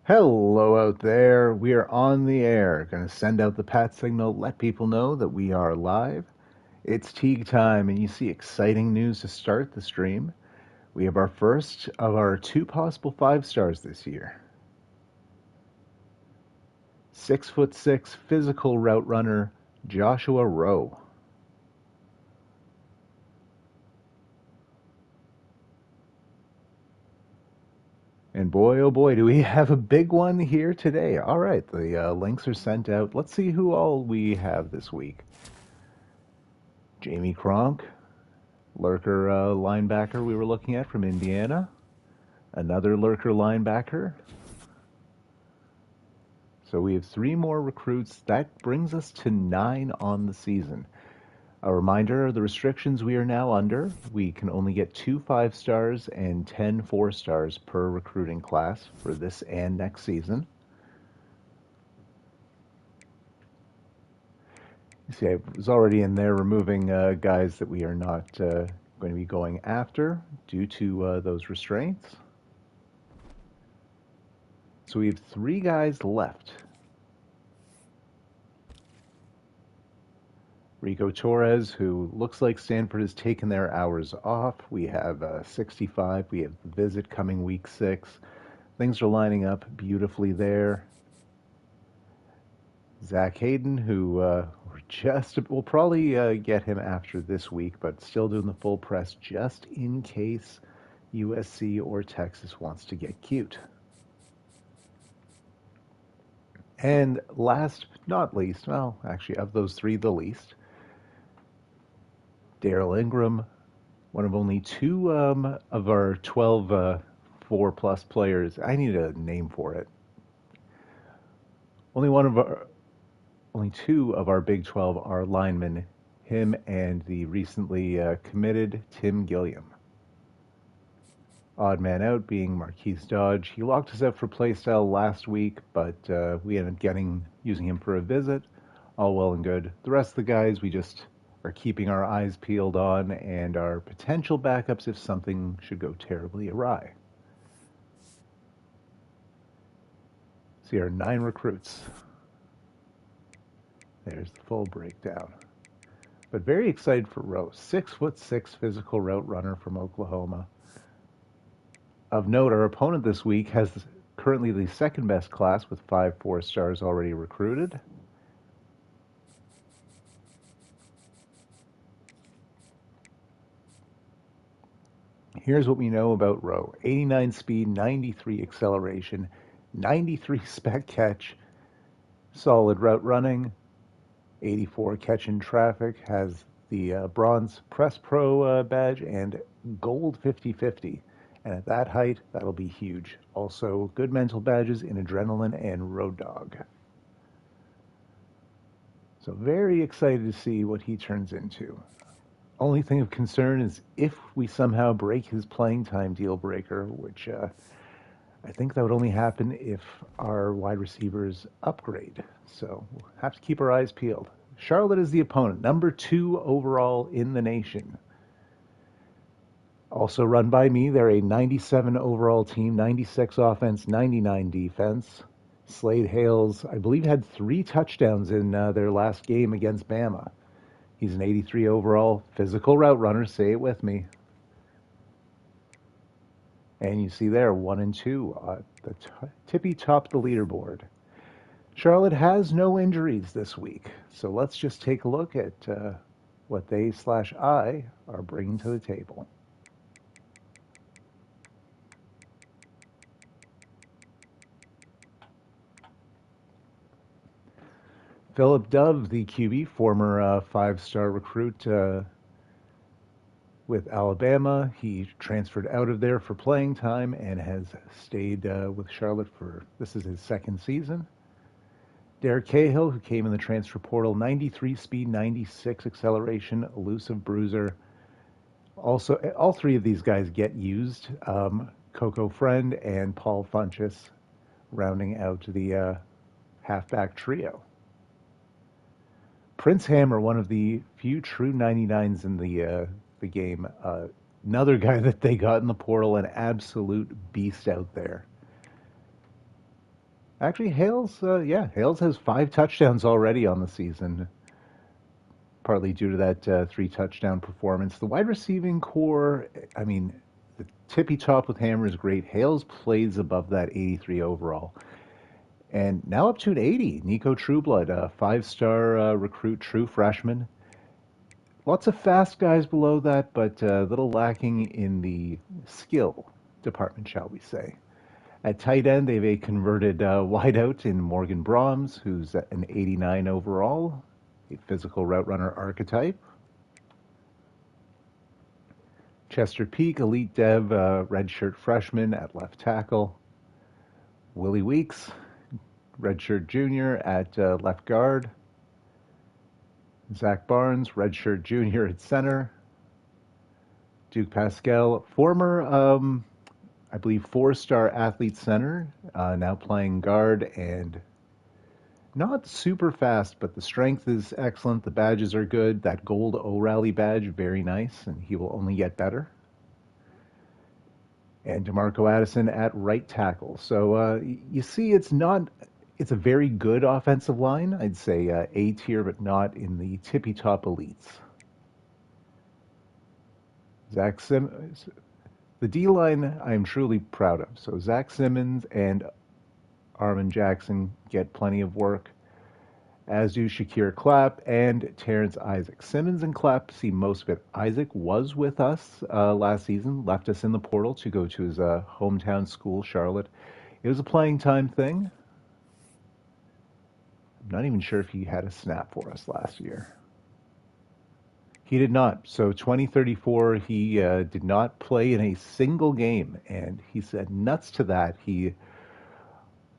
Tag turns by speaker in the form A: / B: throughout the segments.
A: Hello out there. We are on the air. Going to send out the pat signal, let people know that we are live. It's Teague time, and you see exciting news to start the stream. We have our first of our two possible 5 stars this year. 6'6" physical route runner Joshua Rowe. And boy, oh boy, do we have a big one here today. All right, the links are sent out. Let's see who all we have this week. Jamie Kronk, lurker linebacker we were looking at from Indiana. Another lurker linebacker. So we have 3 more recruits. That brings us to 9 on the season. A reminder of the restrictions we are now under. We can only get 2 5 stars and 10 4 stars per recruiting class for this and next season. You see, I was already in there removing guys that we are not going to be going after due to those restraints. So we have 3 guys left. Rico Torres, who looks like Stanford has taken their hours off. We have 65. We have the visit coming week 6. Things are lining up beautifully there. Zach Hayden, who we'll probably get him after this week, but still doing the full press just in case USC or Texas wants to get cute. And last but not least, well, actually, of those 3, the least, Daryl Ingram, one of only 2 of our 12 4-plus players. I need a name for it. Only 2 of our Big 12 are linemen. Him and the recently committed Tim Gilliam. Odd man out being Marquise Dodge. He locked us out for playstyle last week, but we ended up using him for a visit. All well and good. The rest of the guys we just are keeping our eyes peeled on and are potential backups if something should go terribly awry. See our 9 recruits. There's the full breakdown. But very excited for Rowe. 6'6" physical route runner from Oklahoma. Of note, our opponent this week has currently the second best class with 5 4-stars already recruited. Here's what we know about Rowe. 89 speed, 93 acceleration, 93 spec catch, solid route running, 84 catch in traffic, has the bronze Press Pro badge, and gold 50/50. And at that height, that'll be huge. Also, good mental badges in Adrenaline and Road Dog. So very excited to see what he turns into. Only thing of concern is if we somehow break his playing time deal breaker, which I think that would only happen if our wide receivers upgrade. So we'll have to keep our eyes peeled. Charlotte is the opponent, number 2 overall in the nation. Also run by me. They're a 97 overall team, 96 offense, 99 defense. Slade Hales, I believe, had 3 touchdowns in their last game against Bama. He's an 83 overall physical route runner. Say it with me. And you see there, 1 and 2, the tippy top of the leaderboard. Charlotte has no injuries this week, so let's just take a look at what they/I are bringing to the table. Philip Dove, the QB, former 5-star recruit with Alabama. He transferred out of there for playing time and has stayed with Charlotte this is his 2nd season. Derek Cahill, who came in the transfer portal, 93 speed, 96 acceleration, elusive bruiser. Also, all 3 of these guys get used. Coco Friend and Paul Funchess rounding out the halfback trio. Prince Hammer, one of the few true 99s in the game. Another guy that they got in the portal, an absolute beast out there. Actually, Hales has 5 touchdowns already on the season, partly due to that 3 touchdown performance. The wide receiving core, I mean, the tippy top with Hammer is great. Hales plays above that 83 overall. And now up to an 80. Nico Trueblood, a 5-star recruit, true freshman. Lots of fast guys below that, but a little lacking in the skill department, shall we say. At tight end, they have a converted wideout in Morgan Brahms, who's an 89 overall, a physical route runner archetype. Chester Peak, elite dev, redshirt freshman at left tackle. Willie Weeks, redshirt junior at left guard. Zach Barnes, redshirt junior at center. Duke Pascal, former, I believe, 4-star athlete center, now playing guard and not super fast, but the strength is excellent. The badges are good. That gold O'Reilly badge, very nice, and he will only get better. And DeMarco Addison at right tackle. So you see, it's a very good offensive line. I'd say A tier, but not in the tippy top elites. Zach Simmons, the D line, I am truly proud of. So Zach Simmons and Armin Jackson get plenty of work, as do Shakir Clapp and Terrence Isaac. Simmons and Clapp see most of it. Isaac was with us last season, left us in the portal to go to his hometown school, Charlotte. It was a playing time thing. I'm not even sure if he had a snap for us last year. He did not. So 2034, he did not play in a single game, and he said nuts to that. He's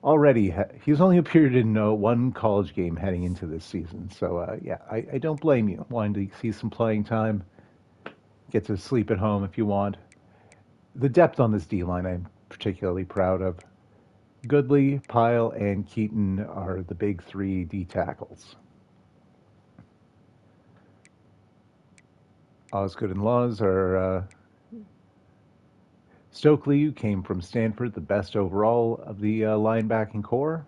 A: only appeared in one college game heading into this season. So I don't blame you wanting to see some playing time. Get to sleep at home if you want. The depth on this D line I'm particularly proud of. Goodley, Pyle, and Keaton are the big 3 D tackles. Osgood and Laws are Stokely, who came from Stanford, the best overall of the linebacking core,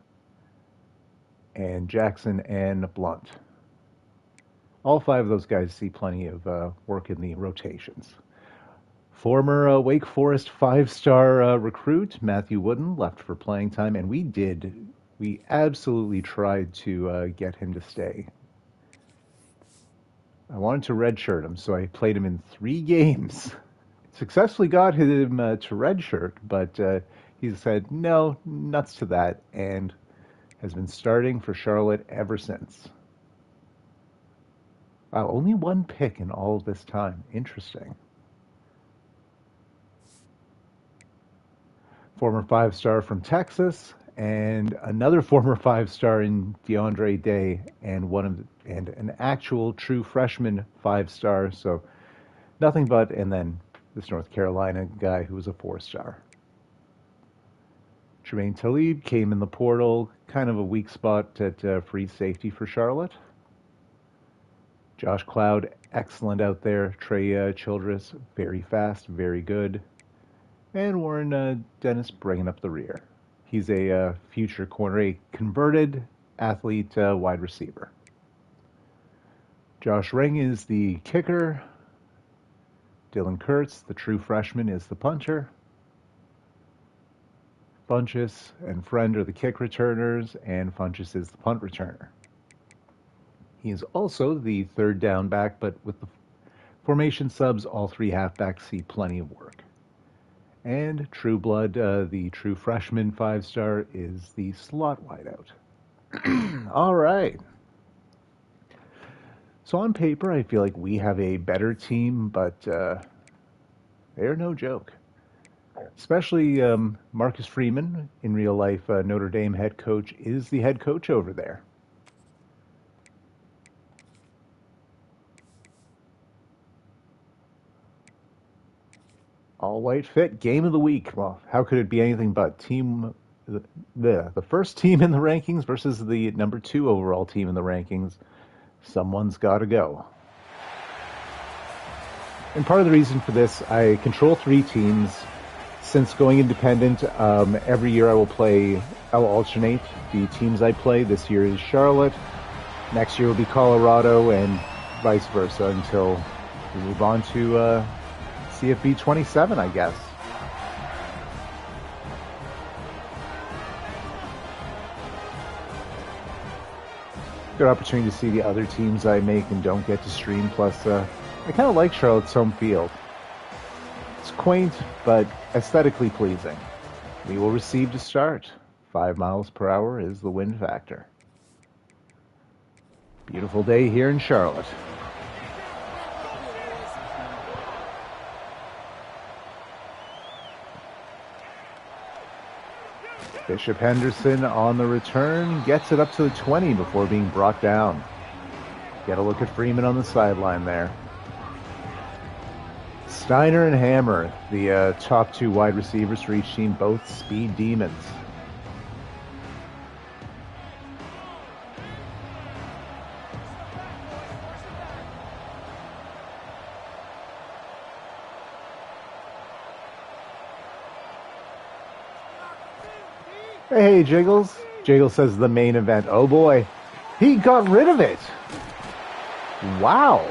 A: and Jackson and Blunt. All 5 of those guys see plenty of work in the rotations. Former Wake Forest 5-star recruit Matthew Wooden left for playing time, and we absolutely tried to get him to stay. I wanted to redshirt him, so I played him in 3 games. Successfully got him to redshirt, but he said no, nuts to that, and has been starting for Charlotte ever since. Wow, only 1 pick in all of this time. Interesting. Former 5-star from Texas, and another former 5-star in DeAndre Day, and an actual true freshman 5-star. So nothing but, and then this North Carolina guy who was a 4-star. Tremaine Talib came in the portal, kind of a weak spot at free safety for Charlotte. Josh Cloud, excellent out there. Trey Childress, very fast, very good. And Warren Dennis bringing up the rear. He's a future corner, a converted athlete wide receiver. Josh Ring is the kicker. Dylan Kurtz, the true freshman, is the punter. Funchess and Friend are the kick returners, and Funchess is the punt returner. He is also the 3rd down back, but with the formation subs, all 3 halfbacks see plenty of work. And Trueblood, the true freshman 5-star, is the slot wideout. All right. So on paper, I feel like we have a better team, but they're no joke. Especially Marcus Freeman, in real life, Notre Dame head coach, is the head coach over there. All white fit, game of the week. Well, how could it be anything but the first team in the rankings versus the number 2 overall team in the rankings? Someone's got to go. And part of the reason for this, I control 3 teams. Since going independent, every year I'll alternate the teams I play. This year is Charlotte. Next year will be Colorado, and vice versa until we move on to CFB 27, I guess. Good opportunity to see the other teams I make and don't get to stream. Plus, I kind of like Charlotte's home field. It's quaint, but aesthetically pleasing. We will receive to start. 5 miles per hour is the wind factor. Beautiful day here in Charlotte. Bishop Henderson on the return, gets it up to the 20 before being brought down. Get a look at Freeman on the sideline there. Steiner and Hammer, the top two wide receivers for each team, both speed demons. Hey, Jiggles. Jiggles says the main event. Oh boy, he got rid of it. Wow.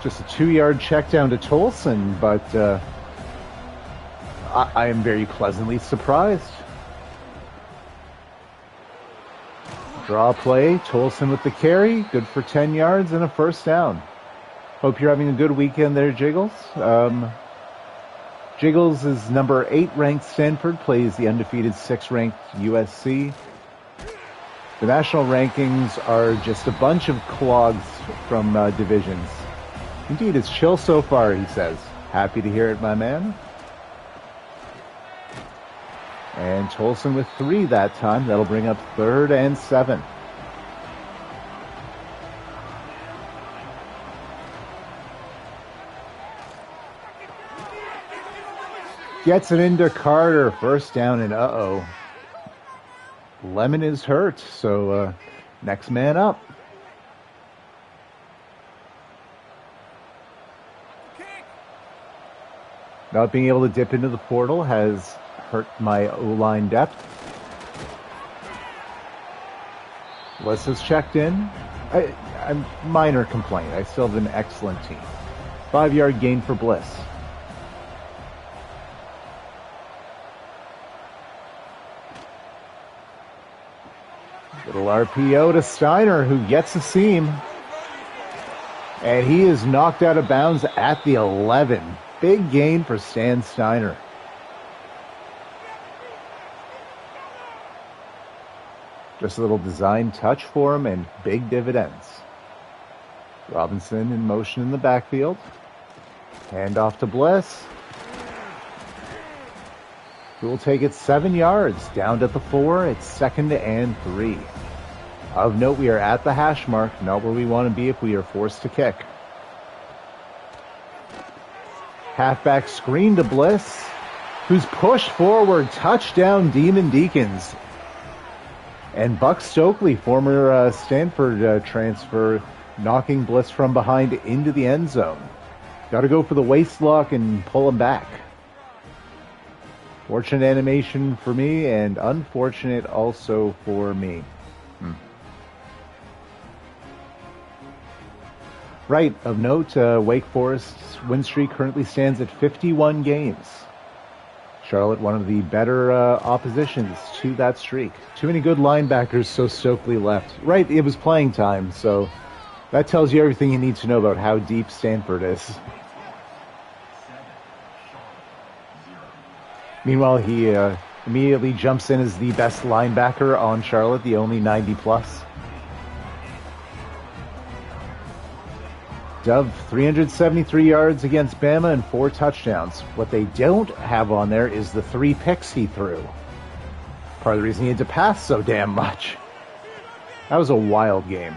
A: Just a 2-yard check down to Tolson, but I am very pleasantly surprised. Draw play, Tolson with the carry, good for 10 yards and a first down. Hope you're having a good weekend there, Jiggles. Jiggles is number 8 ranked Stanford, plays the undefeated 6 ranked USC. The national rankings are just a bunch of clogs from divisions. Indeed, it's chill so far, he says. Happy to hear it, my man. And Tolson with 3 that time. That'll bring up 3rd and 7. Gets it into Carter. First down, and uh-oh. Lemon is hurt, so next man up. Not being able to dip into the portal has hurt my O-line depth. Bliss has checked in. A minor complaint. I still have an excellent team. 5-yard gain for Bliss. Little RPO to Steiner, who gets the seam. And he is knocked out of bounds at the 11. Big gain for Stan Steiner. Just a little design touch for him and big dividends. Robinson in motion in the backfield. Hand off to Bliss. Who will take it 7 yards. Down at the 4. It's 2nd and 3. Of note, we are at the hash mark, not where we want to be if we are forced to kick. Halfback screen to Bliss, who's pushed forward. Touchdown, Demon Deacons. And Buck Stokely, former Stanford transfer, knocking Bliss from behind into the end zone. Got to go for the waist lock and pull him back. Fortunate animation for me, and unfortunate also for me. Right, of note, Wake Forest's win streak currently stands at 51 games. Charlotte, one of the better oppositions to that streak. Too many good linebackers, so Stokely left. Right, it was playing time, so that tells you everything you need to know about how deep Stanford is. Meanwhile, he immediately jumps in as the best linebacker on Charlotte, the only 90+. Dove, 373 yards against Bama and 4 touchdowns. What they don't have on there is the 3 picks he threw. Part of the reason he had to pass so damn much. That was a wild game.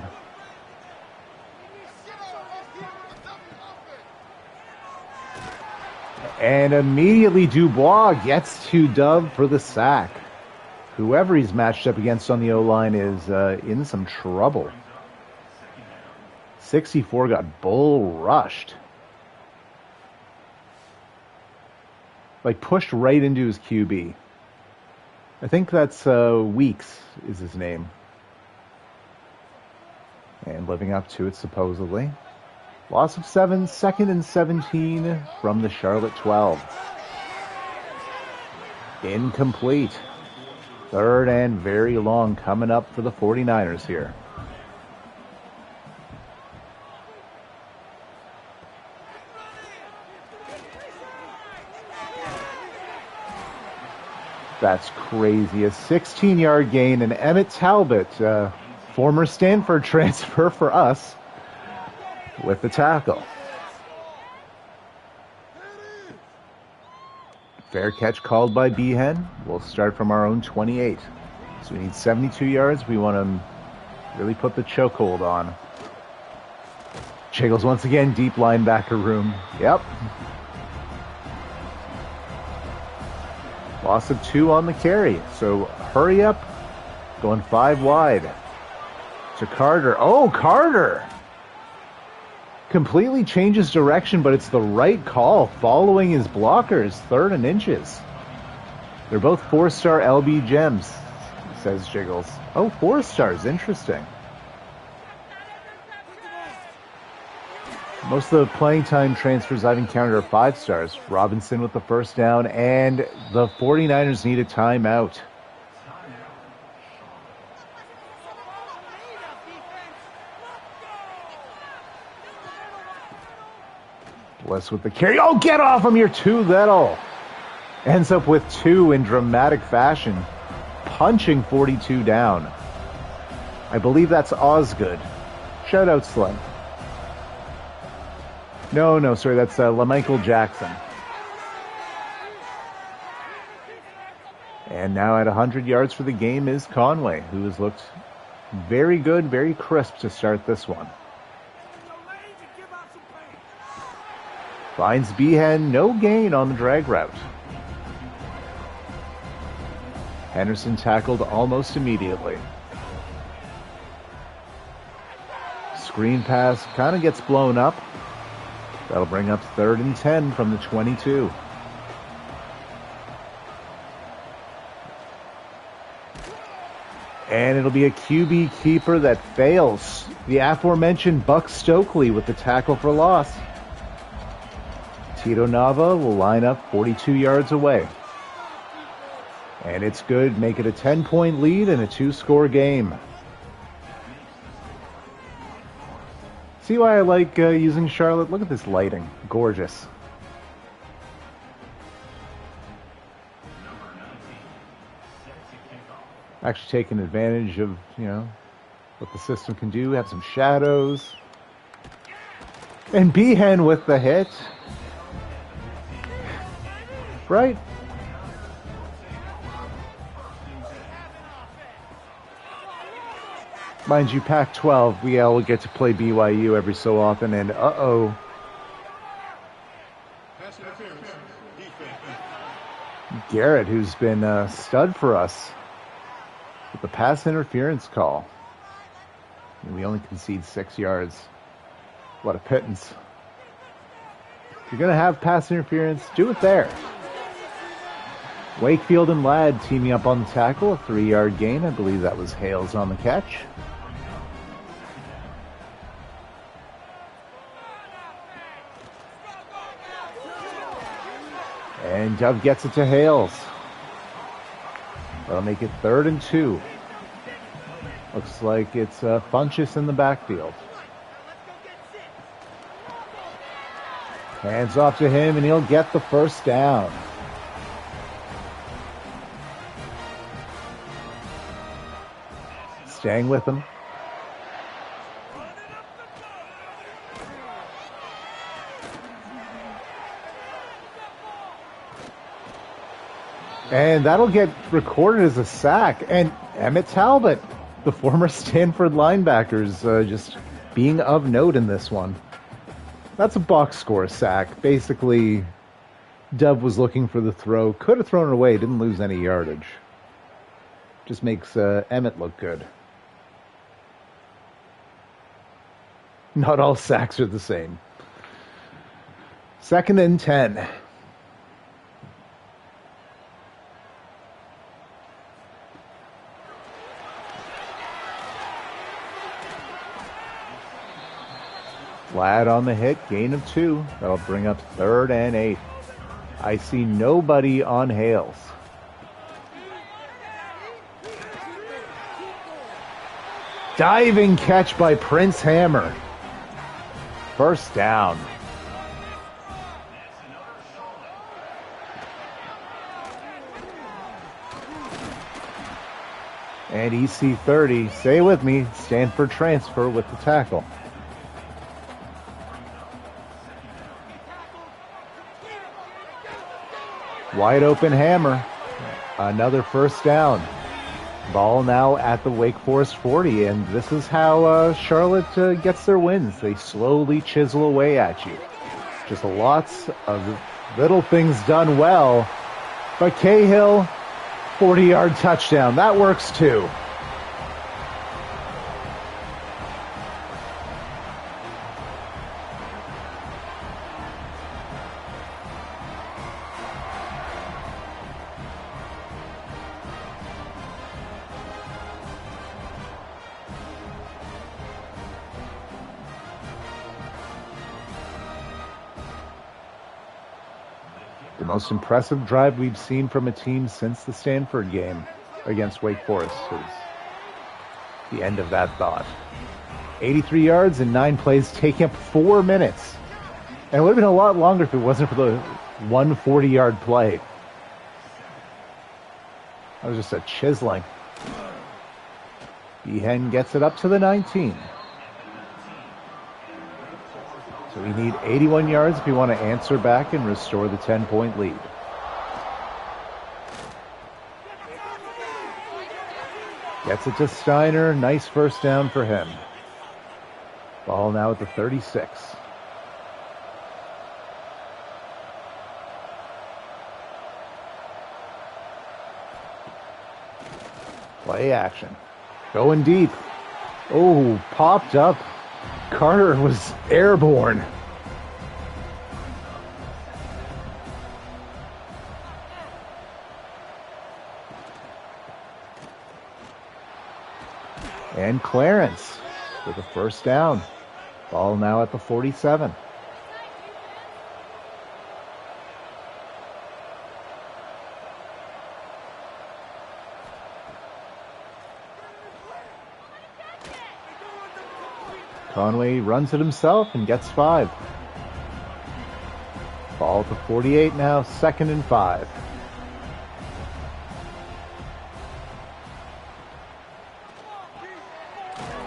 A: And immediately Dubois gets to Dove for the sack. Whoever he's matched up against on the O-line is in some trouble. 64 got bull rushed. like pushed right into his QB. I think that's Weeks is his name. And living up to it, supposedly. Loss of 7, 2nd and 17 from the Charlotte 12. Incomplete. 3rd and very long coming up for the 49ers here. That's crazy. A 16-yard gain, and Emmett Talbot, former Stanford transfer for us, with the tackle. Fair catch called by Behan. We'll start from our own 28. So we need 72 yards. We want to really put the chokehold on. Jiggles once again, deep linebacker room. Yep. Loss of 2 on the carry. So hurry up. Going 5 wide. To Carter. Oh, Carter! Completely changes direction, but it's the right call. Following his blockers. 3rd and inches. They're both 4-star LB gems, says Jiggles. Oh, 4 stars. Interesting. Most of the playing time transfers I've encountered are 5 stars. Robinson with the first down, and the 49ers need a timeout. Bliss with the carry. Oh, get off him, you're too little. Ends up with 2 in dramatic fashion. Punching 42 down. I believe that's Osgood. Shout out, Slim. No, sorry, that's LaMichael Jackson. And now at 100 yards for the game is Conway, who has looked very good, very crisp to start this one. Finds Behan, no gain on the drag route. Henderson tackled almost immediately. Screen pass kind of gets blown up. That'll bring up 3rd and 10 from the 22. And it'll be a QB keeper that fails. The aforementioned Buck Stokely with the tackle for loss. Tito Nava will line up 42 yards away. And it's good. Make it a 10-point lead and a 2-score game. See why I like using Charlotte? Look at this lighting. Gorgeous. Actually taking advantage of, what the system can do. Have some shadows. And Behan with the hit. Right? Mind you, Pac-12, we all get to play BYU every so often, and uh-oh. Garrett, who's been a stud for us with the pass interference call. And we only concede 6 yards. What a pittance. If you're going to have pass interference, do it there. Wakefield and Ladd teaming up on the tackle, a 3-yard gain. I believe that was Hales on the catch. And Dove gets it to Hales. That'll make it 3rd and 2. Looks like it's Funchess in the backfield. Hands off to him, and he'll get the first down. Staying with him. And that'll get recorded as a sack. And Emmett Talbot, the former Stanford linebackers, just being of note in this one. That's a box score sack. Basically, Dove was looking for the throw. Could have thrown it away. Didn't lose any yardage. Just makes Emmett look good. Not all sacks are the same. 2nd and 10. Flat on the hit, gain of 2. That'll bring up 3rd and 8. I see nobody on Hales. Diving catch by Prince Hammer. First down. And EC30, stay with me, Stanford transfer with the tackle. Wide open Hammer. Another first down. Ball now at the Wake Forest 40, and this is how Charlotte gets their wins. They slowly chisel away at you. Just lots of little things done well. But Cahill, 40-yard touchdown. That works too. The most impressive drive we've seen from a team since the Stanford game against Wake Forest is the end of that thought. 83 yards and 9 plays, taking up 4 minutes. And it would have been a lot longer if it wasn't for the 140-yard play. That was just a chiseling. Behan gets it up to the 19. So we need 81 yards if we want to answer back and restore the 10-point lead. Gets it to Steiner. Nice first down for him. Ball now at the 36. Play action. Going deep. Oh, popped up. Carter was airborne. And Clarence with a first down. Ball now at the 47. Conway runs it himself and gets 5. Ball to 48 now, 2nd and 5.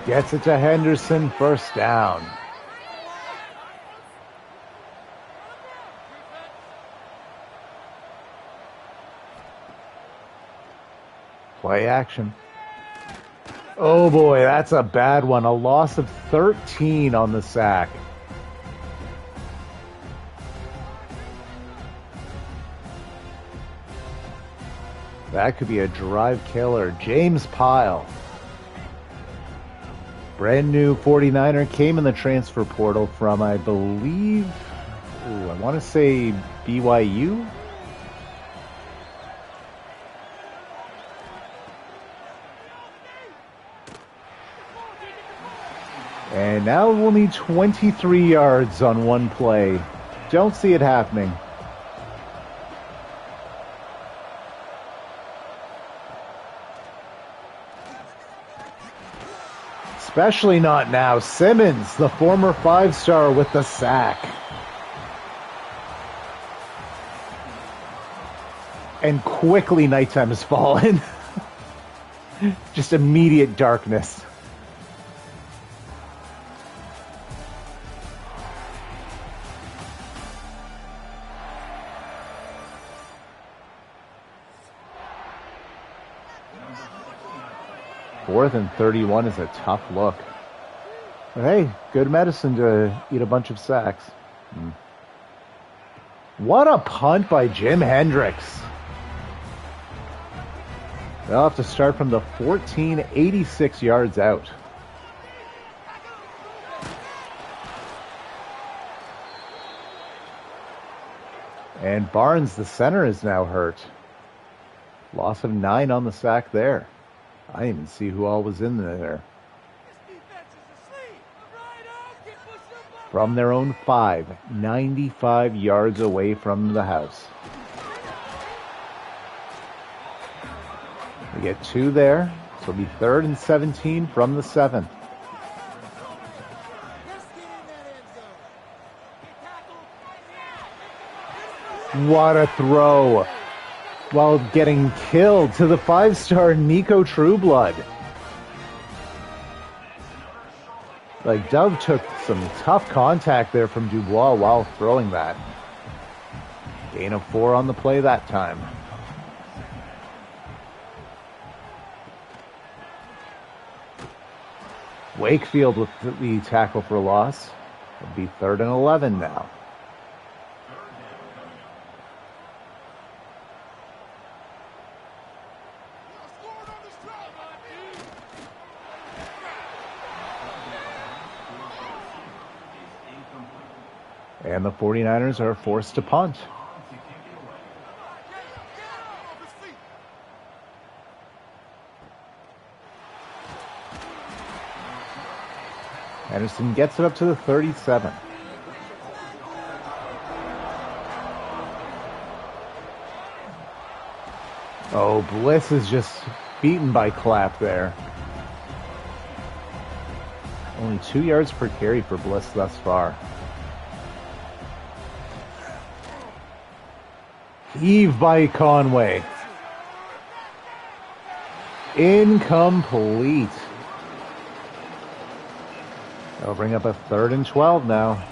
A: Gets it to Henderson, first down. Play action. Oh boy, that's a bad one. A loss of 13 on the sack. That could be a drive killer. James Pyle. Brand new 49er, came in the transfer portal from, I believe, I want to say BYU. And now we'll need 23 yards on one play. Don't see it happening. Especially not now. Simmons, the former 5-star, with the sack. And quickly nighttime has fallen. Just immediate darkness. Fourth and 31 is a tough look. But hey, good medicine to eat a bunch of sacks. What a punt by Jim Hendricks. They'll have to start from the 14, 86 yards out. And Barnes, the center, is now hurt. Loss of 9 on the sack there. I didn't even see who all was in there. from their own 5, 95 yards away from the house. We get 2 there, so it'll be 3rd and 17 from the 7. What a throw! While getting killed to the 5-star Nico Trueblood. Like, Dove took some tough contact there from Dubois while throwing that. Gain of 4 on the play that time. Wakefield with the tackle for loss. It'll be 3rd and 11 now. And the 49ers are forced to punt. Anderson gets it up to the 37. Oh, Bliss is just beaten by Clapp there. Only 2 yards per carry for Bliss thus far. Heave by Conway. Incomplete. That'll bring up a 3rd and 12 now.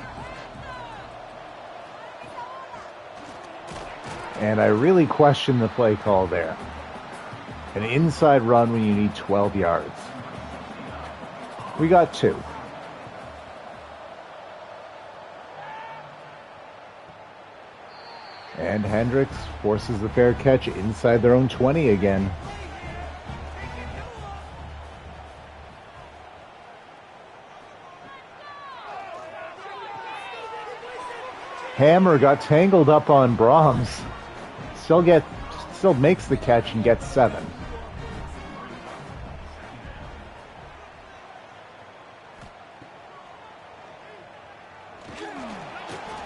A: And I really question the play call there. An inside run when you need 12 yards. We got 2. And Hendricks forces the fair catch inside their own 20 again. Hammer got tangled up on Brahms. Still makes the catch and gets 7.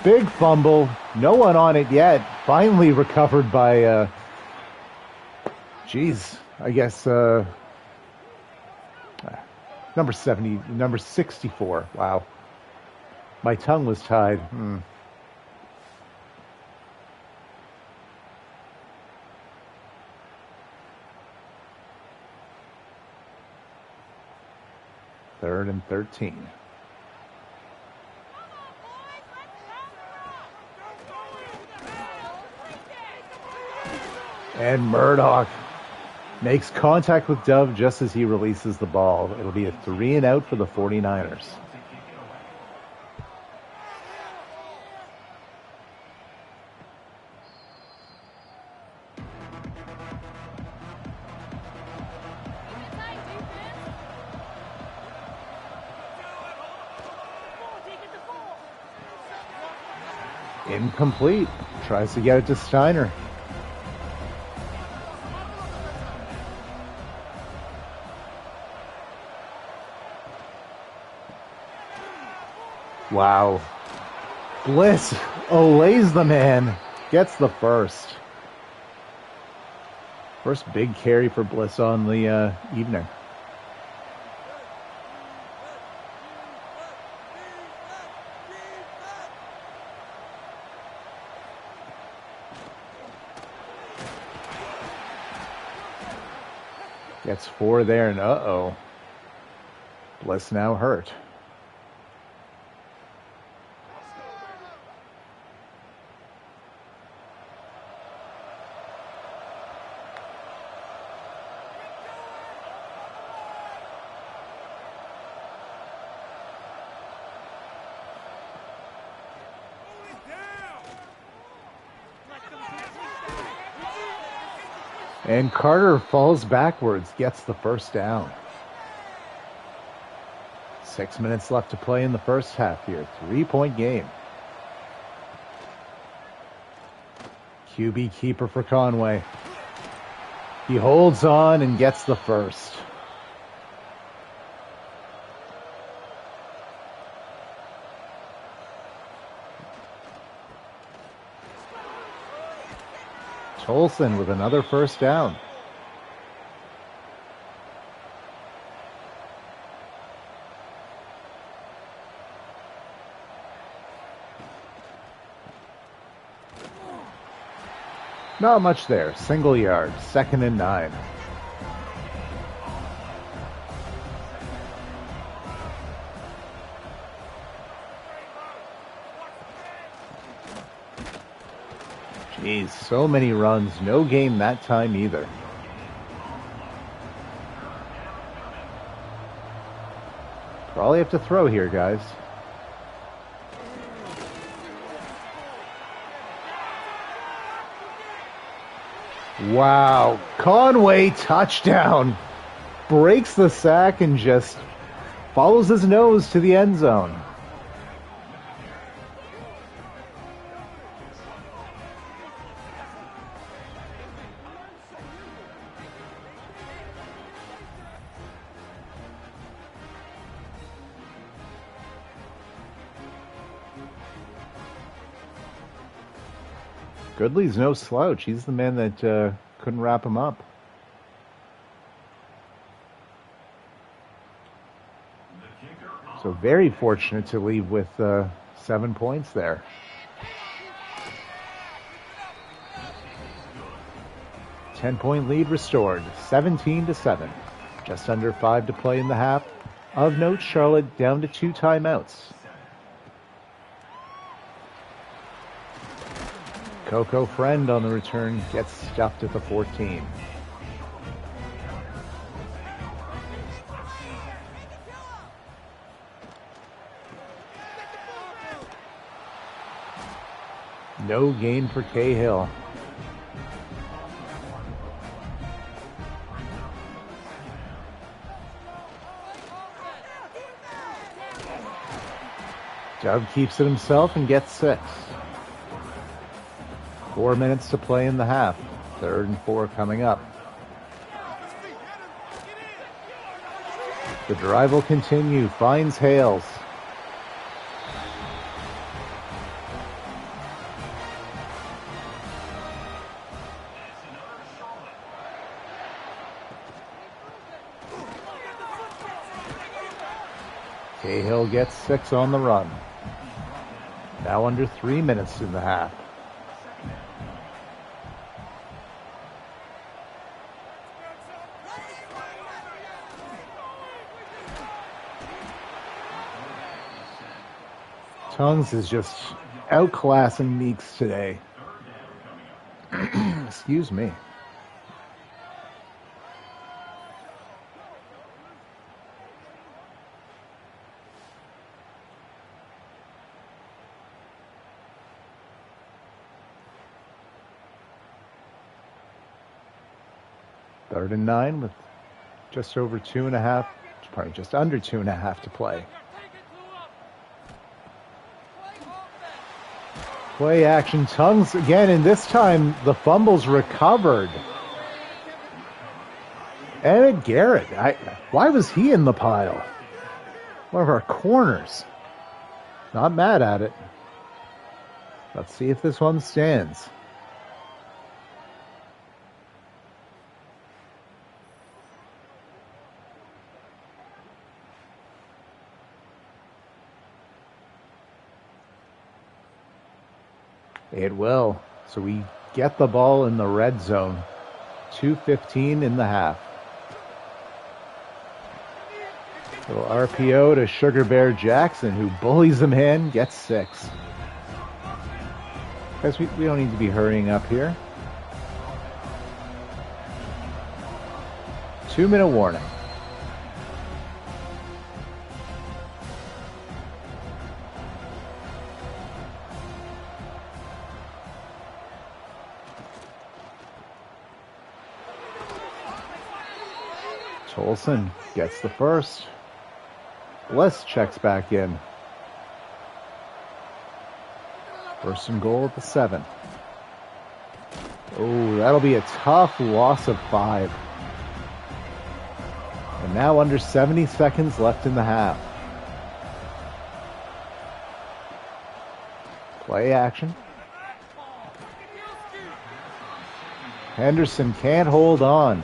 A: Big fumble. No one on it yet. Finally recovered by, I guess, number 64. Wow. My tongue was tied. Third and 13. And Murdoch makes contact with Dove just as he releases the ball. It'll be a 3 and out for the 49ers. Incomplete. Tries to get it to Steiner. Wow. Bliss olays the man. Gets the first. First big carry for Bliss on the evening. Gets 4 there, and uh-oh. Bliss now hurt. And Carter falls backwards, gets the first down. 6 minutes left to play in the first half here. 3-point game. QB keeper for Conway. He holds on and gets the first. Tolson with another first down. Not much there. Single yard. 2nd and 9. Jeez, so many runs. No game that time either. Probably have to throw here, guys. Wow. Conway, touchdown. Breaks the sack and just follows his nose to the end zone. Goodley's no slouch. He's the man that couldn't wrap him up. So very fortunate to leave with 7 points there. Ten-point lead restored, 17-7. Just under 5 to play in the half. Of note, Charlotte down to 2 timeouts. Coco Friend on the return gets stuffed at the 14. No gain for Cahill. Dove keeps it himself and gets 6. 4 minutes to play in the half. 3rd and 4 coming up. The drive will continue. Finds Hales. Cahill gets 6 on the run. Now under 3 minutes in the half. Tongues is just outclassing Meeks today. Excuse me. Third and 9 with just over 2.5, probably just under 2.5 to play. Play action, Tongues again, and this time the fumble's recovered. Emmett Garrett, why was he in the pile? One of our corners. Not mad at it. Let's see if this one stands. It will. So we get the ball in the red zone. 2:15 in the half. Little RPO to Sugar Bear Jackson, who bullies him in, gets 6. Guys, we don't need to be hurrying up here. 2-minute warning. Olsen gets the first. Bliss checks back in. 1st and goal at the 7. Oh, that'll be a tough loss of 5. And now under 70 seconds left in the half. Play action. Henderson can't hold on.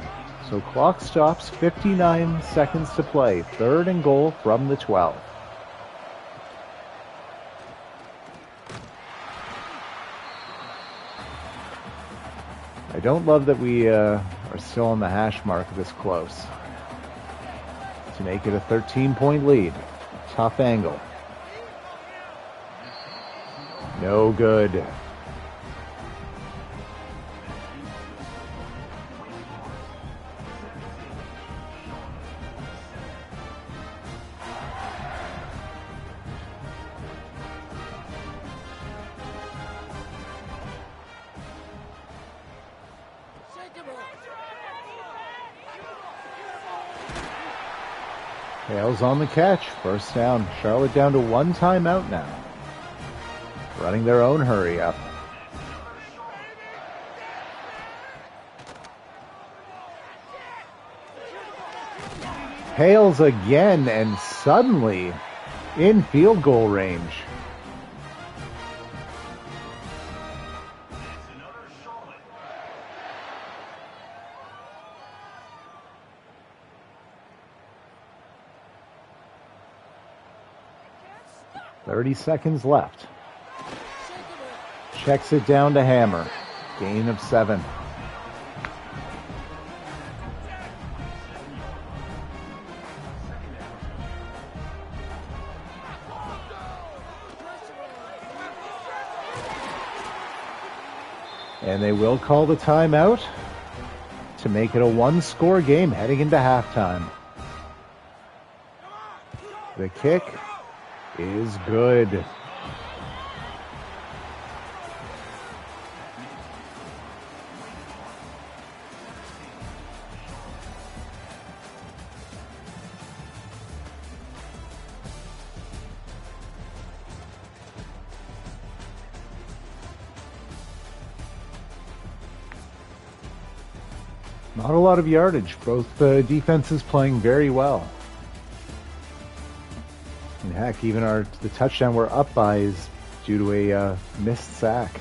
A: So clock stops, 59 seconds to play. 3rd and goal from the 12. I don't love that we are still on the hash mark this close. To make it a 13-point lead. Tough angle. No good. Hale's on the catch. First down. Charlotte down to 1 timeout now. Running their own hurry up. Hales again, and suddenly in field goal range. .30 seconds left. Checks it down to Hammer. Gain of 7. And they will call the timeout to make it a 1-score game heading into halftime. The kick is good. Not a lot of yardage. Both defenses playing very well. And heck, even the touchdown we're up by is due to a missed sack.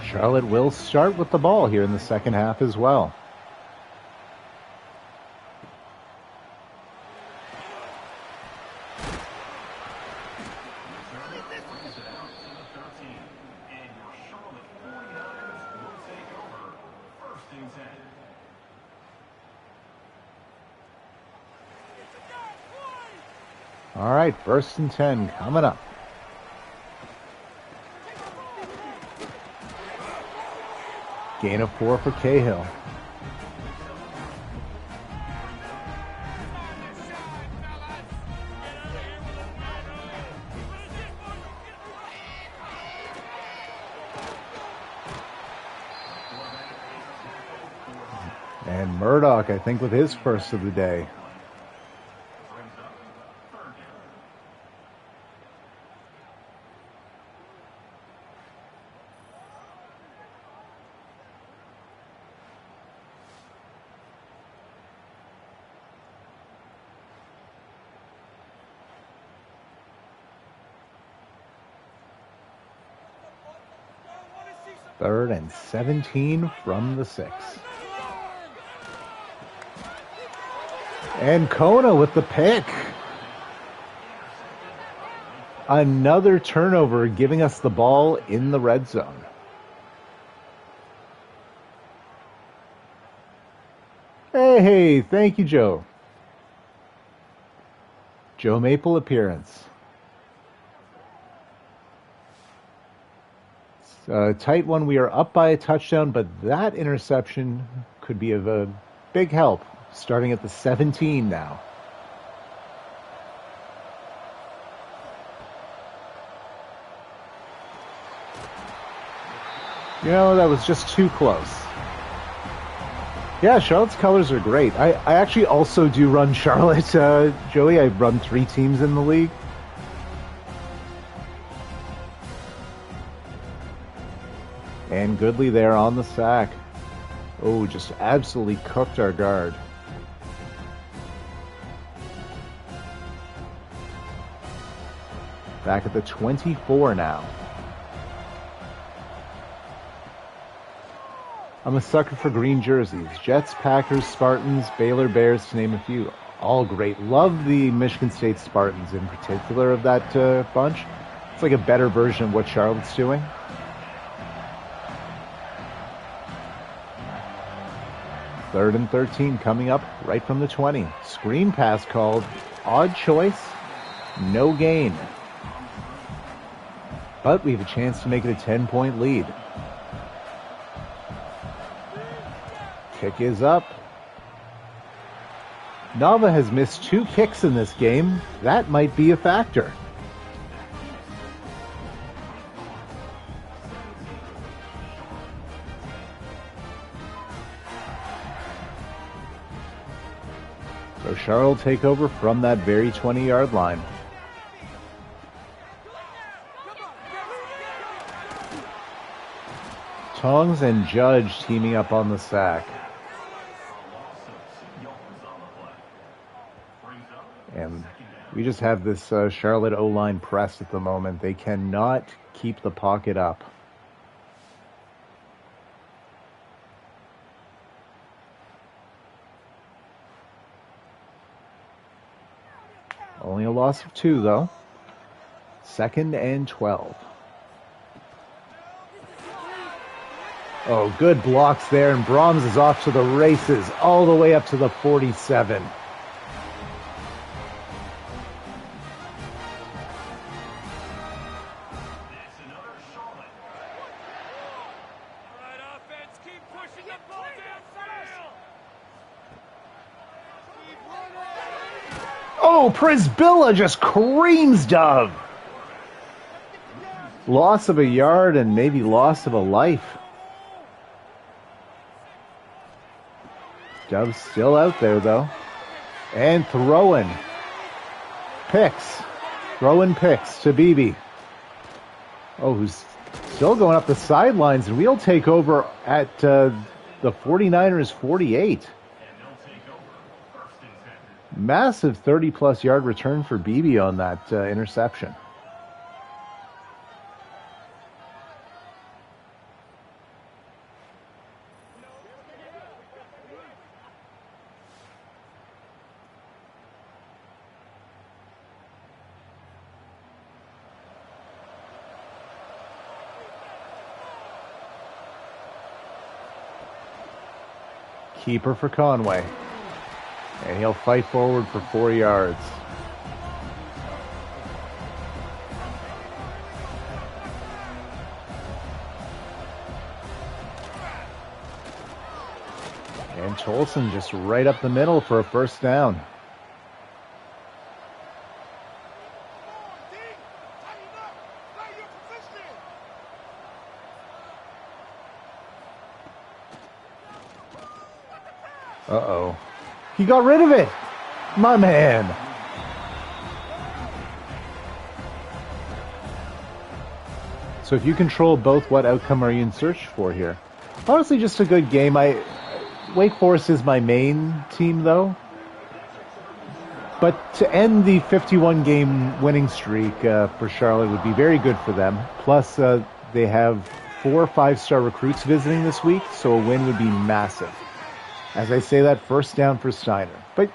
A: Charlotte will start with the ball here in the second half as well. All right, 1st and 10 coming up. Gain of 4 for Cahill. And Murdoch, I think, with his first of the day. Third and 17 from the 6. And Kona with the pick. Another turnover, giving us the ball in the red zone. Hey, thank you, Joe. Joe Maple appearance. Tight one. We are up by a touchdown, but that interception could be of a big help. Starting at the 17 now. You know, that was just too close. Yeah, Charlotte's colors are great. I actually also do run Charlotte, Joey. I run 3 teams in the league. And Goodley there on the sack. Oh, just absolutely cooked our guard. Back at the 24 now. I'm a sucker for green jerseys. Jets, Packers, Spartans, Baylor Bears, to name a few. All great. Love the Michigan State Spartans in particular of that bunch. It's like a better version of what Charlotte's doing. Third and 13 coming up right from the 20. Screen pass called. Odd choice. No gain. But we have a chance to make it a 10-point lead. Kick is up. Nava has missed 2 kicks in this game. That might be a factor. So Charlotte will take over from that very 20-yard line. Tongs and Judge teaming up on the sack. And we just have this Charlotte O-line pressed at the moment. They cannot keep the pocket up. Only a loss of 2, though. 2nd and 12. Oh, good blocks there, and Brahms is off to the races, all the way up to the 47. Oh, Prisbilla just creams Dove. Loss of a yard and maybe loss of a life. Dove's still out there, though. And throwing. Picks. Throwing picks to Beebe. Oh, who's still going up the sidelines. And we'll take over at the 49ers 48. Massive 30-plus yard return for Beebe on that interception. Keeper for Conway. And he'll fight forward for 4 yards. And Tolson just right up the middle for a first down. Uh-oh. He got rid of it! My man! So if you control both, what outcome are you in search for here? Honestly, just a good game. Wake Forest is my main team, though. But to end the 51-game winning streak for Charlotte would be very good for them. Plus, they have 4 5-star recruits visiting this week, so a win would be massive. As I say that, first down for Steiner. But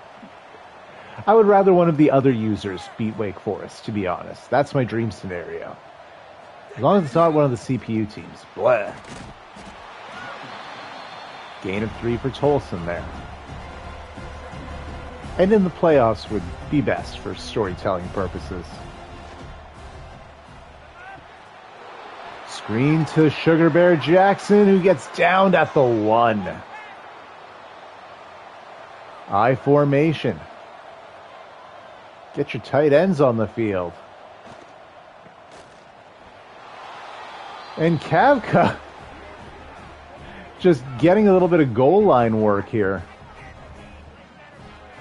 A: I would rather one of the other users beat Wake Forest, to be honest. That's my dream scenario. As long as it's not one of the CPU teams. Blah. Gain of 3 for Tolson there. And in the playoffs would be best for storytelling purposes. Screen to Sugar Bear Jackson, who gets downed at the 1. I formation. Get your tight ends on the field. And Kavka just getting a little bit of goal line work here.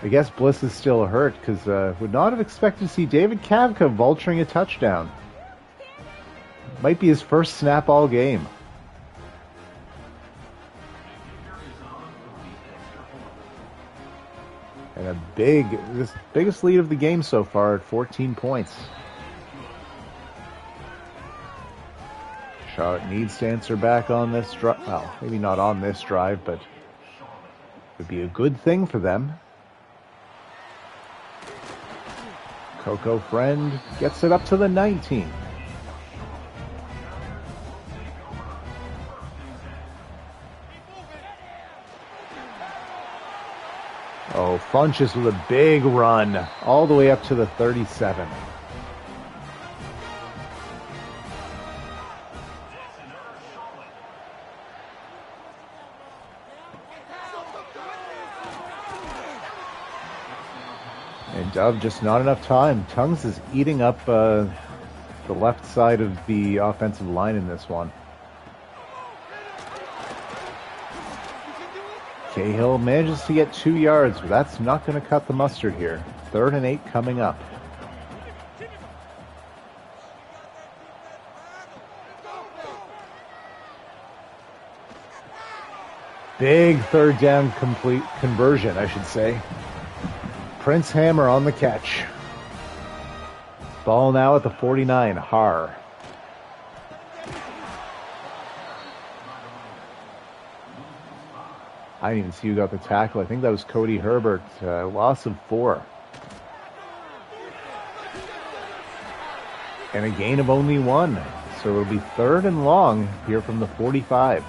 A: I guess Bliss is still hurt because would not have expected to see David Kavka vulturing a touchdown. Might be his first snap all game. And this biggest lead of the game so far at 14 points. Charlotte needs to answer back on this drive. Well, maybe not on this drive, but it would be a good thing for them. Coco Friend gets it up to the 19. Oh, Funches with a big run all the way up to the 37. And Dove, just not enough time. Tongues is eating up the left side of the offensive line in this one. Cahill manages to get 2 yards, but that's not going to cut the mustard here. 3rd and 8 coming up. Big third down complete conversion, I should say. Prince Hammer on the catch. Ball now at the 49. Har. I didn't even see who got the tackle. I think that was Cody Herbert. Loss of 4. And a gain of only 1. So it'll be 3rd and long here from the 45.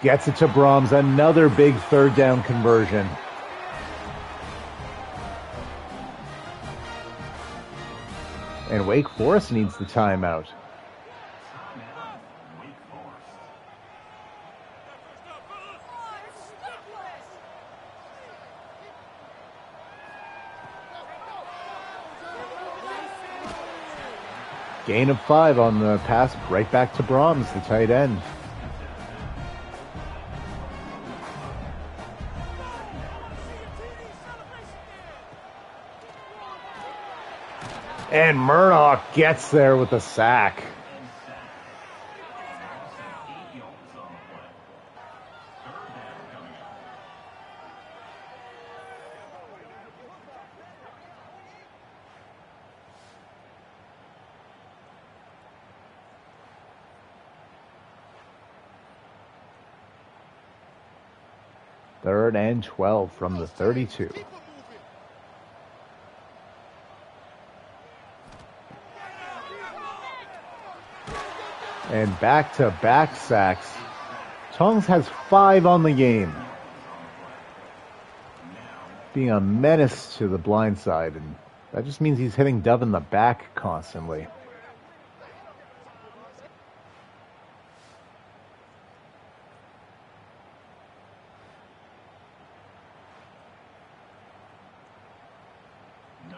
A: Gets it to Brahms. Another big third down conversion. And Wake Forest needs the timeout. Gain of 5 on the pass, right back to Brahms, the tight end. And Murdoch gets there with a sack. Third and 12 from the 32. And back-to-back sacks. Tongues has 5 on the game. Being a menace to the blind side, and that just means he's hitting Dove in the back constantly.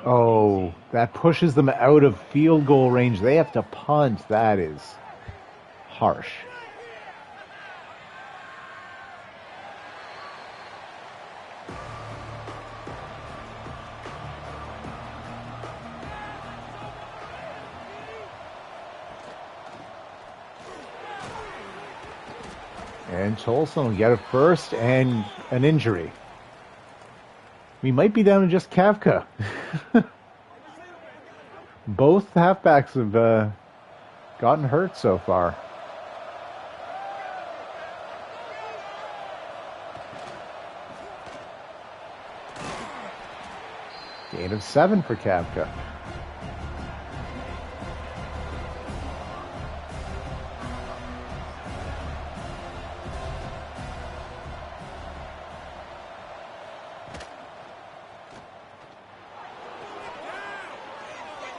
A: Oh, that pushes them out of field goal range. They have to punt. That is harsh. And Tolson will get a first and an injury. We might be down to just Kafka. Both halfbacks have gotten hurt so far. Gain of 7 for Kafka.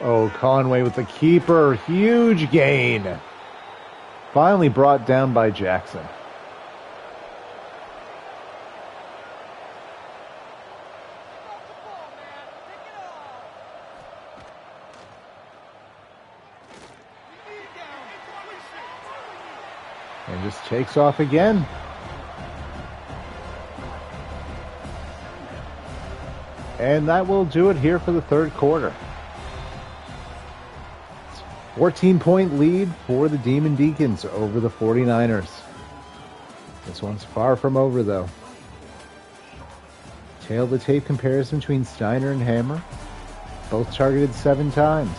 A: Oh, Conway with the keeper. Huge gain. Finally brought down by Jackson. And just takes off again. And that will do it here for the third quarter. 14-point lead for the Demon Deacons over the 49ers. This one's far from over, though. Tail of the tape comparison between Steiner and Hammer. Both targeted 7 times.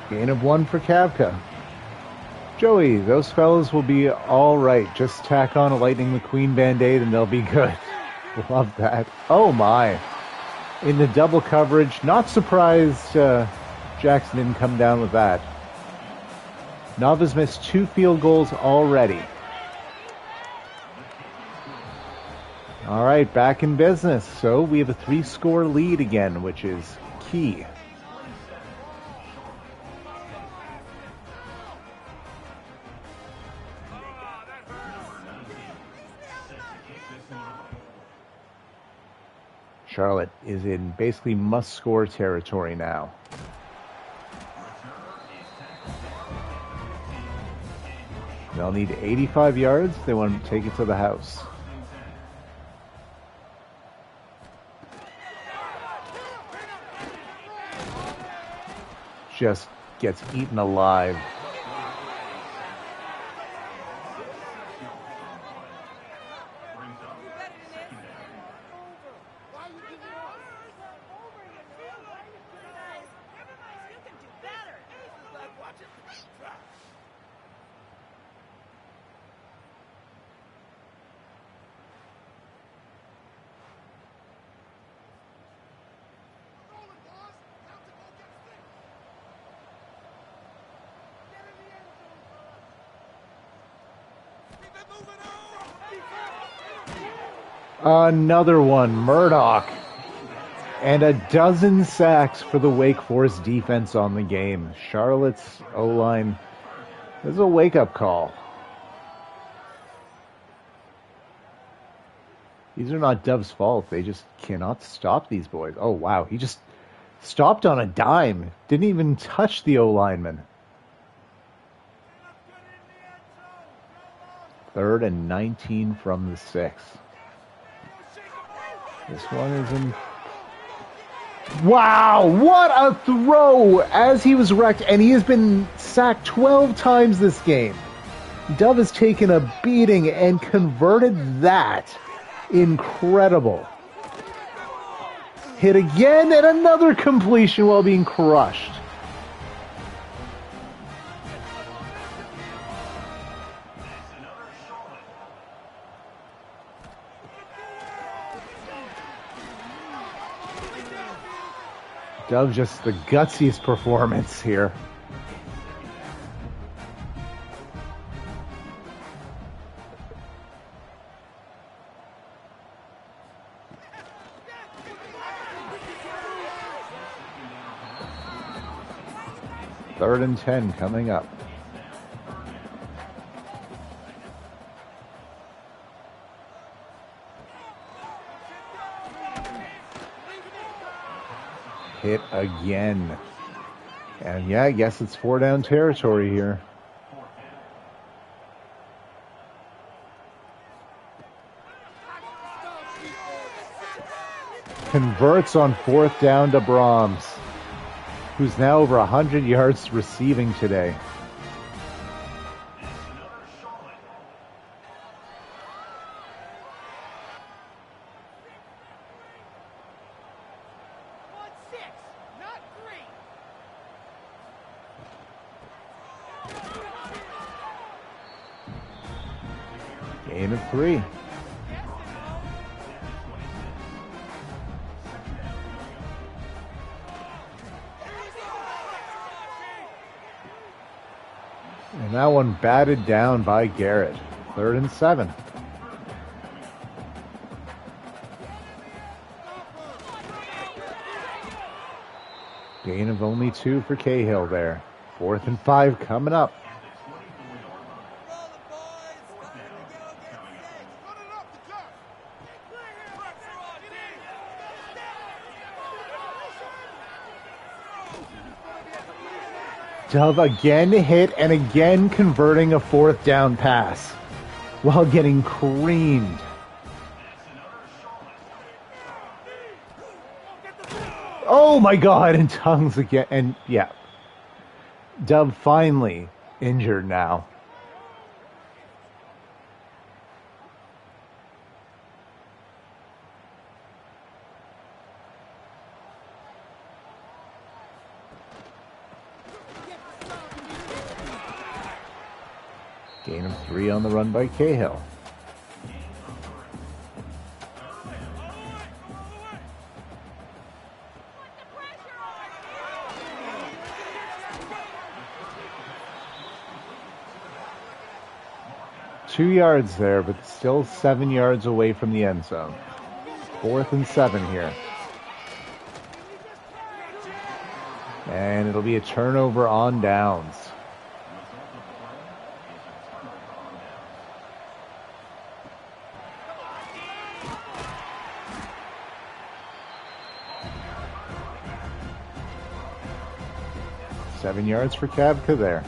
A: Gain of 1 for Kavka. Joey, those fellas will be all right. Just tack on a Lightning McQueen Band-Aid and they'll be good. Love that. Oh my. In the double coverage. Not surprised Jackson didn't come down with that. Nava's missed 2 field goals already. All right, back in business. So we have a 3-score lead again, which is key. Charlotte is in basically must-score territory now. They'll need 85 yards. They want to take it to the house. Just gets eaten alive. Another one, Murdoch. And a dozen sacks for the Wake Forest defense on the game. Charlotte's O-line, this is a wake-up call. These are not Dove's fault. They just cannot stop these boys. Oh, wow. He just stopped on a dime. Didn't even touch the O-lineman. 3rd and 19 from the 6. This one is in... Wow, what a throw as he was wrecked, and he has been sacked 12 times this game. Dove has taken a beating and converted that. Incredible. Hit again and another completion while being crushed. Dove just the gutsiest performance here. Third and 10 coming up. Hit again. And yeah, I guess it's 4-down territory here. Converts on 4th down to Brahms, who's now over 100 yards receiving today. Gain of 3. And that one batted down by Garrett. 3rd and 7. Gain of only 2 for Cahill there. 4th and 5 coming up. Dove again hit and again converting a fourth down pass while getting creamed. Oh my God, and Tongues again, and yeah. Dove finally injured now. Gain of 3 on the run by Cahill. Two yards there, but still 7 yards away from the end zone. 4th and 7 here. And it'll be a turnover on downs. Seven yards for Kavka there.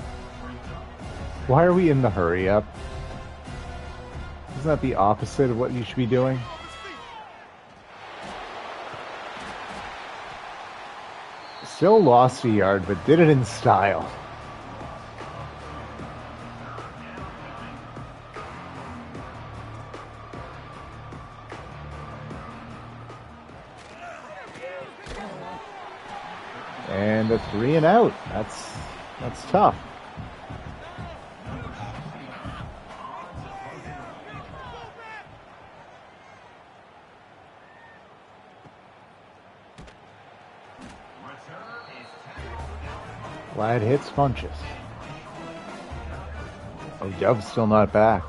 A: Why are we in the hurry up? Isn't that the opposite of what you should be doing? Still lost a yard, but did it in style. And a 3 and out. That's tough. Lad hits Funchess. Oh, Dove's still not back.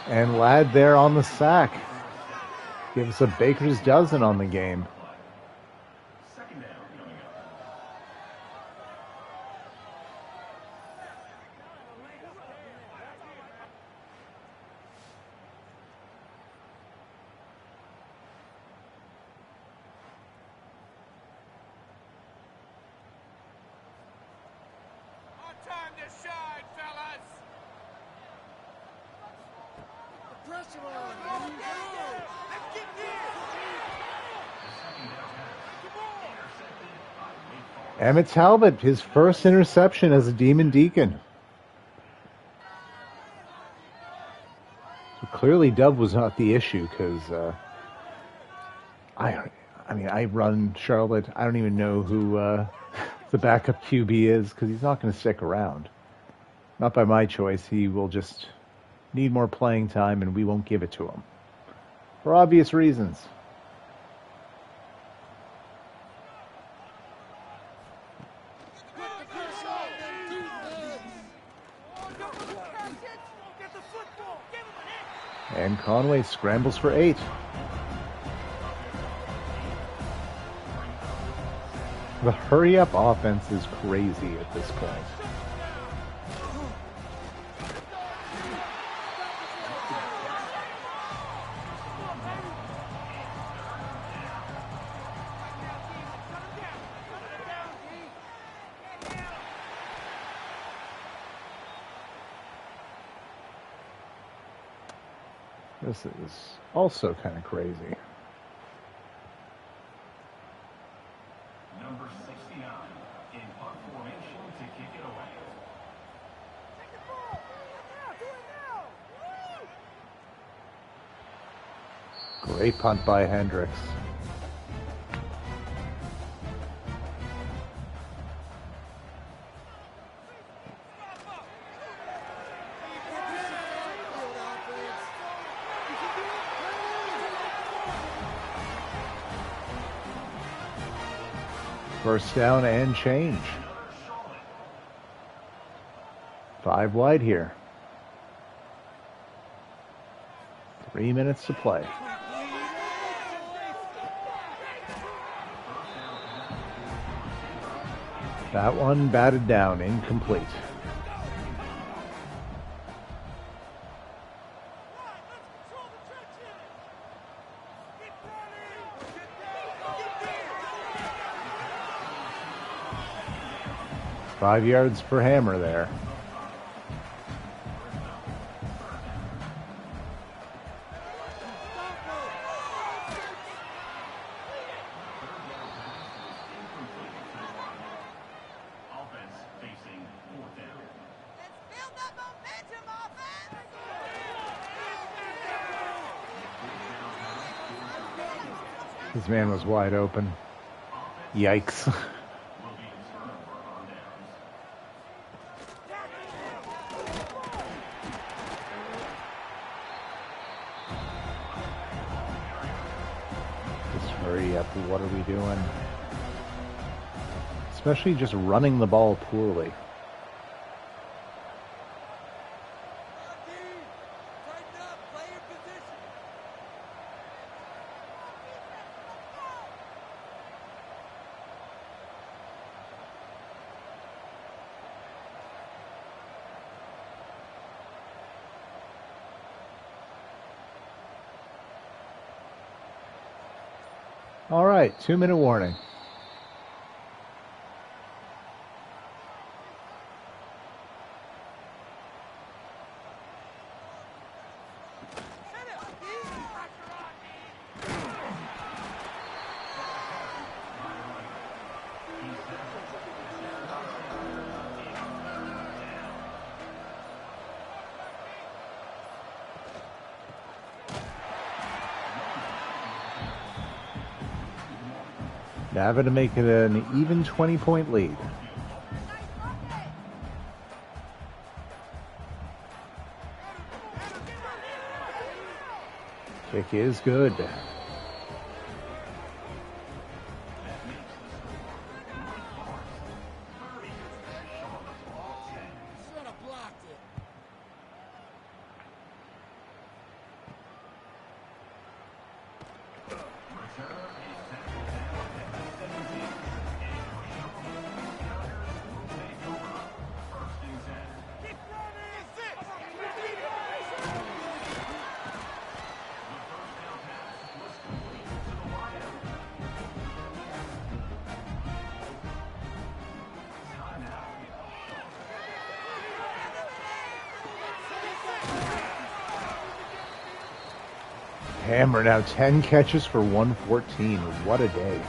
A: And Ladd there on the sack. Gives a baker's dozen on the game. Emmett Talbot, his first interception as a Demon Deacon. So clearly Dove was not the issue because I run Charlotte. I don't even know who the backup QB is because he's not going to stick around. Not by my choice. He will just need more playing time and we won't give it to him. For obvious reasons. And Conway scrambles for 8. The hurry-up offense is crazy at this point. This is also kind of crazy.
B: Number 69 in punt formation to kick it away.
A: Great punt by Hendricks. First down and change. 5 wide here. 3 minutes to play. That one batted down, incomplete. 5 yards for Hammer there.
B: Offense facing fourth down.
C: Let's build that momentum, offense!
A: His man was wide open. Yikes.
B: Will be a turnover on downs.
A: Just hurry up. What are we doing? Especially just running the ball poorly.
C: Tighten up, play your position.
A: All right, 2-minute warning. Nava to make it an even 20-point lead. Kick is good.
C: Should have blocked it. Keep running!
A: Hammer now 10 catches for 114. What a day.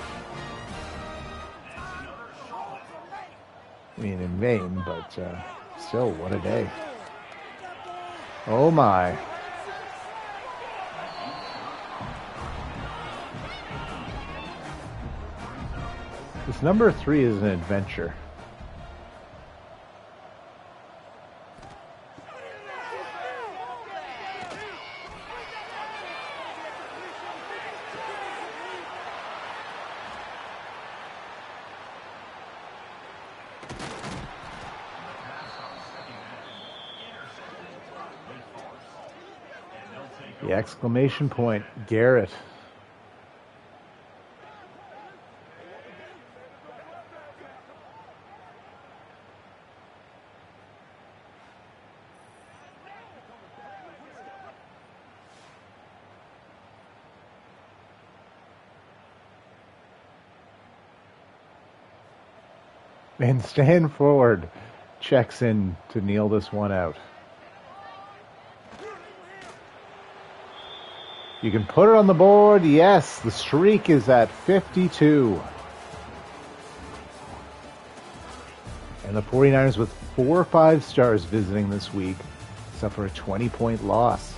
A: I mean, in vain, but still, what a day. Oh my. This number 3 is an adventure. The exclamation point, Garrett. And stand forward checks in to kneel this one out. You can put it on the board. Yes, the streak is at 52. And the 49ers with 4 5-stars visiting this week suffer a 20-point loss.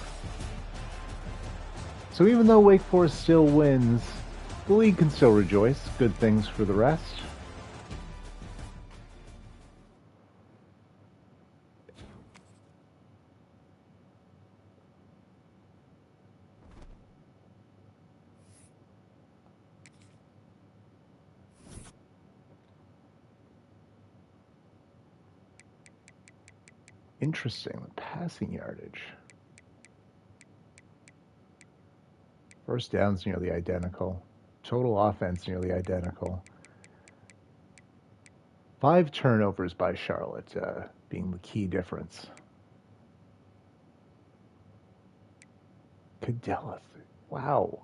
A: So even though Wake Forest still wins, the league can still rejoice. Good things for the rest. Interesting, the passing yardage. First down's nearly identical. Total offense nearly identical. 5 turnovers by Charlotte being the key difference. Cadella, wow.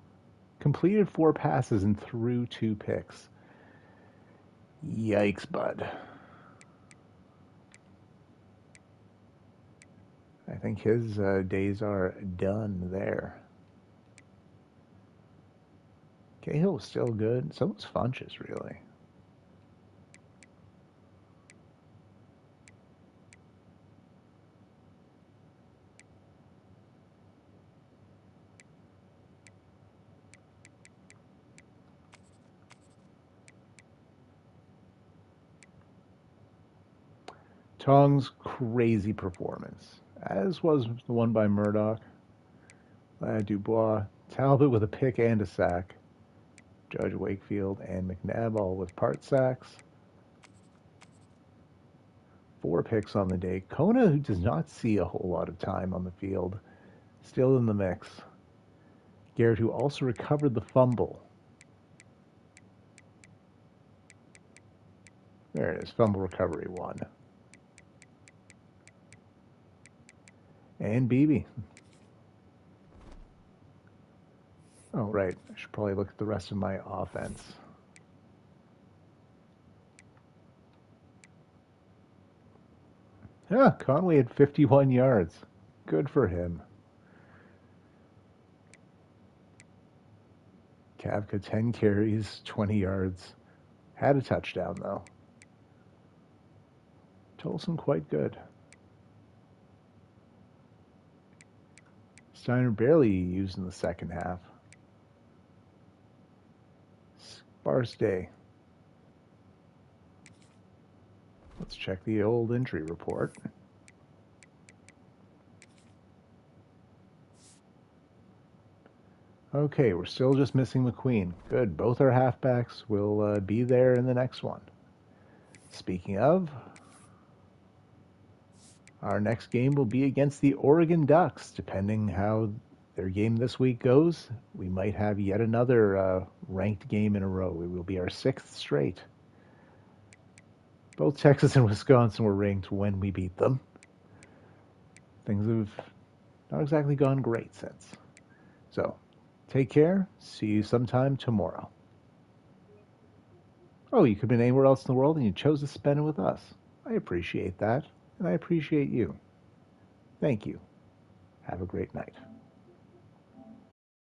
A: Completed 4 passes and threw 2 picks. Yikes, bud. I think his days are done there. Cahill was still good. So was Funches, really. Tong's crazy performance, as was the one by Murdoch. Dubois, Talbot with a pick and a sack. Judge Wakefield and McNabb all with part sacks. 4 picks on the day. Kona, who does not see a whole lot of time on the field, still in the mix. Garrett, who also recovered the fumble. There it is, fumble recovery 1. And Beebe. Oh, right. I should probably look at the rest of my offense. Yeah, Conway had 51 yards. Good for him. Kavka, 10 carries, 20 yards. Had a touchdown, though. Tolson quite good. Steiner barely used in the second half. Sparse day. Let's check the old injury report. Okay, we're still just missing McQueen. Good. Both our halfbacks will be there in the next one. Speaking of, our next game will be against the Oregon Ducks. Depending how their game this week goes, we might have yet another ranked game in a row. It will be our 6th straight. Both Texas and Wisconsin were ranked when we beat them. Things have not exactly gone great since. So, take care. See you sometime tomorrow. Oh, you could have been anywhere else in the world and you chose to spend it with us. I appreciate that, and I appreciate you. Thank you. Have a great night.